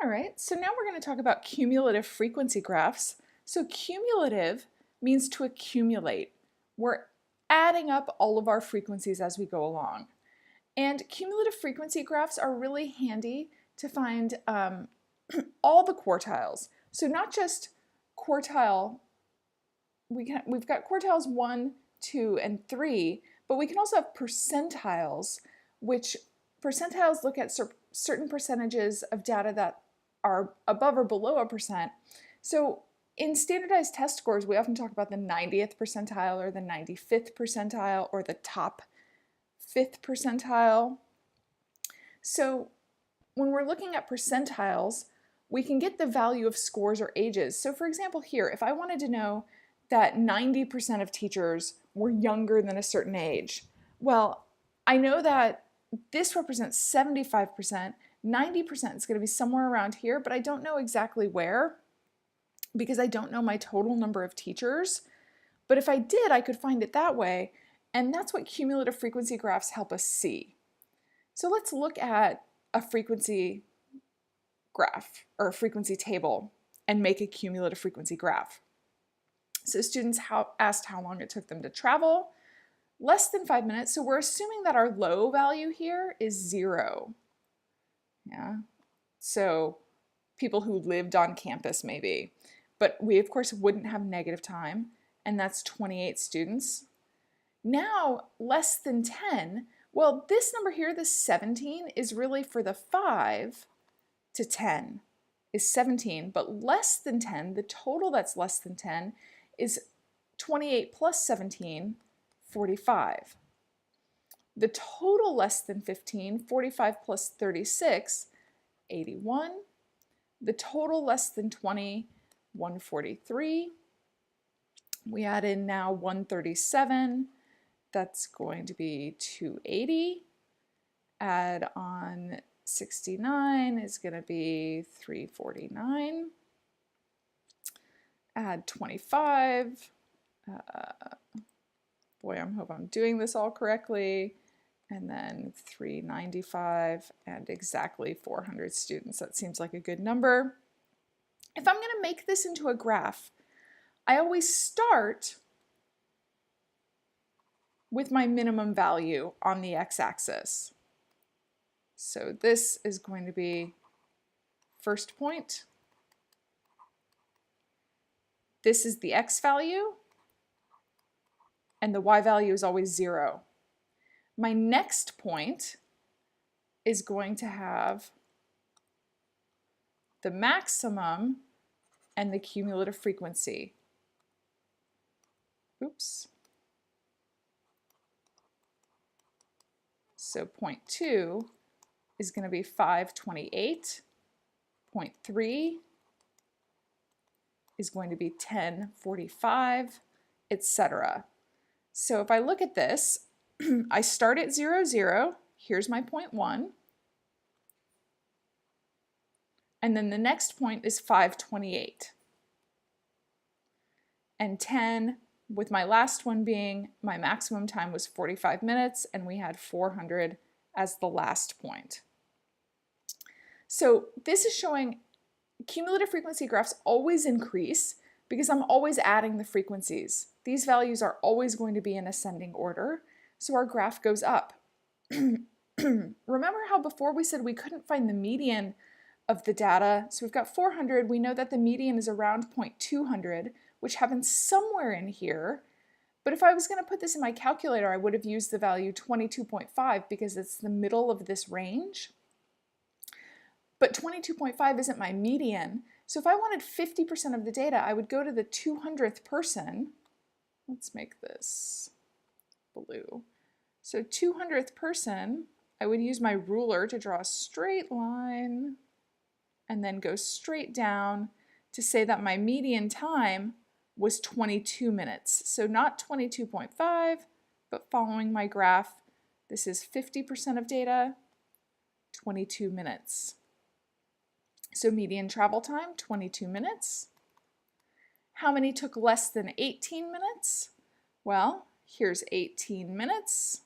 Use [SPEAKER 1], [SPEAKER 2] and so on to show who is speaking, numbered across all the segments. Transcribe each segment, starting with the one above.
[SPEAKER 1] All right, so now we're going to talk about cumulative frequency graphs. So cumulative means to accumulate. We're adding up all of our frequencies as we go along. And cumulative frequency graphs are really handy to find all the quartiles. So not just quartile, we've got quartiles 1, 2, and 3, but we can also have percentiles, which percentiles look at certain percentages of data that are above or below a percent. So in standardized test scores, we often talk about the 90th percentile or the 95th percentile or the top 5th percentile. So when we're looking at percentiles, we can get the value of scores or ages. So for example here, if I wanted to know that 90% of teachers were younger than a certain age, well, I know that this represents 75%, 90% is going to be somewhere around here, but I don't know exactly where because I don't know my total number of teachers. But if I did, I could find it that way, and that's what cumulative frequency graphs help us see. So let's look at a frequency graph or a frequency table and make a cumulative frequency graph. So students asked how long it took them to travel. Less than 5 minutes, so we're assuming that our low value here is 0. Yeah, so people who lived on campus maybe. But we of course wouldn't have negative time, and that's 28 students. Now less than 10, well this number here, this 17, is really for the 5 to 10 is 17, but less than 10, the total that's less than 10 is 28 plus 17, 45. The total less than 15, 45 plus 36, 81. The total less than 20, 143. We add in now 137. That's going to be 280. Add on 69 is going to be 349. Add 25. Boy, I hope I'm doing this all correctly. And then 395 and exactly 400 students. That seems like a good number. If I'm going to make this into a graph, I always start with my minimum value on the x-axis. So this is going to be first point. This is the x value, and the y value is always 0. My next point is going to have the maximum and the cumulative frequency. Oops. So point 2 is going to be 528. Point 3 is going to be 1045, etc. So if I look at this, I start at 0, 0. Here's my point 1. And then the next point is 528. And 10, with my last one being my maximum time was 45 minutes, and we had 400 as the last point. So this is showing cumulative frequency graphs always increase because I'm always adding the frequencies. These values are always going to be in ascending order, so our graph goes up. Remember how before we said we couldn't find the median of the data? So we've got 400, we know that the median is around 0.200, which happens somewhere in here. But if I was going to put this in my calculator, I would have used the value 22.5 because it's the middle of this range. But 22.5 isn't my median. So if I wanted 50% of the data, I would go to the 200th person. Let's make this blue. So 200th person, I would use my ruler to draw a straight line and then go straight down to say that my median time was 22 minutes. So not 22.5, but following my graph, this is 50% of data, 22 minutes. So median travel time, 22 minutes. How many took less than 18 minutes? Well, here's 18 minutes.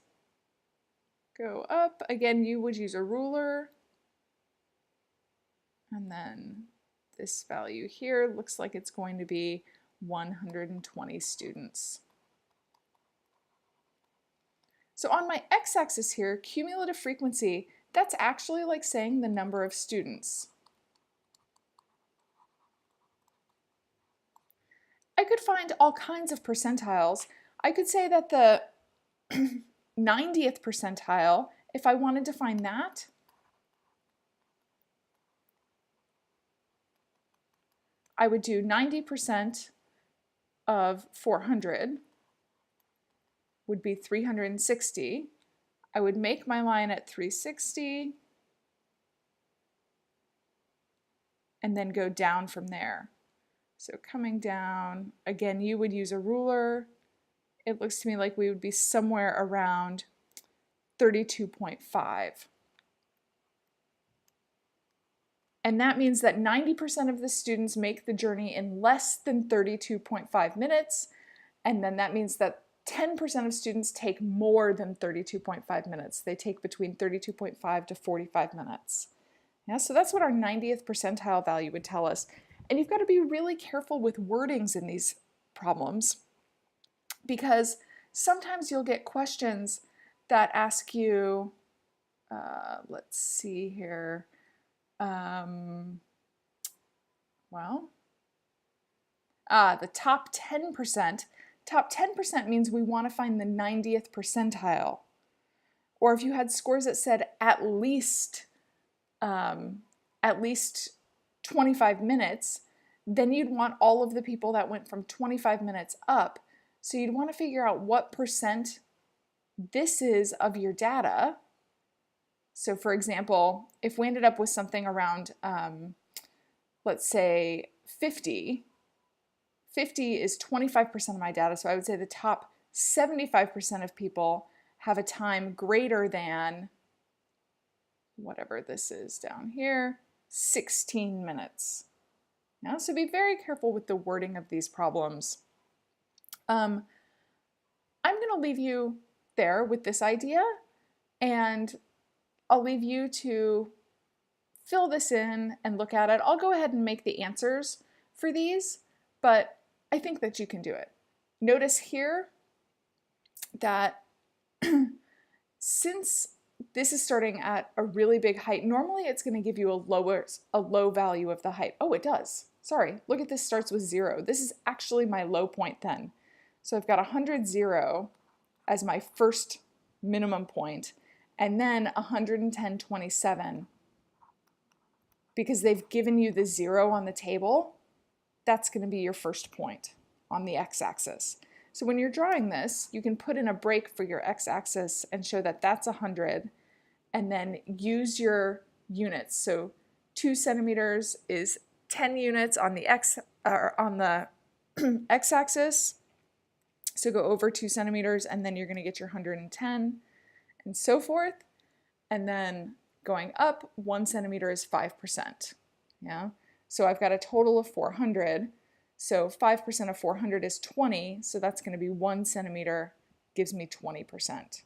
[SPEAKER 1] Go up. Again, you would use a ruler. And then this value here looks like it's going to be 120 students. So on my x-axis here, cumulative frequency, that's actually like saying the number of students. I could find all kinds of percentiles. I could say that the 90th percentile, if I wanted to find that, I would do 90% of 400 would be 360. I would make my line at 360 and then go down from there. So coming down, again, you would use a ruler. It looks to me like we would be somewhere around 32.5. And that means that 90% of the students make the journey in less than 32.5 minutes. And then that means that 10% of students take more than 32.5 minutes. They take between 32.5 to 45 minutes. Yeah, so that's what our 90th percentile value would tell us. And you've got to be really careful with wordings in these problems, because sometimes you'll get questions that ask you, let's see here, the top 10%. Top 10% means we want to find the 90th percentile. Or if you had scores that said at least 25 minutes, then you'd want all of the people that went from 25 minutes up. So you'd want to figure out what percent this is of your data. So for example, if we ended up with something around, let's say 50 is 25% of my data. So I would say the top 75% of people have a time greater than, whatever this is down here, 16 minutes. Now, so be very careful with the wording of these problems. I'm going to leave you there with this idea, and I'll leave you to fill this in and look at it. I'll go ahead and make the answers for these, but I think that you can do it. Notice here that since this is starting at a really big height, normally it's going to give you a low value of the height. Oh, it does. Sorry, look at this, starts with 0. This is actually my low point then. So I've got 100, 0 as my first minimum point, and then 110, 27. Because they've given you the 0 on the table, that's going to be your first point on the x-axis. So when you're drawing this, you can put in a break for your x-axis and show that that's 100, and then use your units. So 2 centimeters is 10 units on the x-axis. So go over 2 centimeters, and then you're going to get your 110, and so forth. And then going up, 1 centimeter is 5%. Yeah. So I've got a total of 400. So 5% of 400 is 20. So that's going to be 1 centimeter gives me 20%.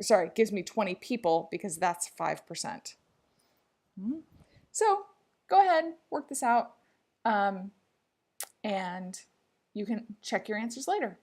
[SPEAKER 1] Sorry, gives me 20 people, because that's 5%. So go ahead, work this out, and you can check your answers later.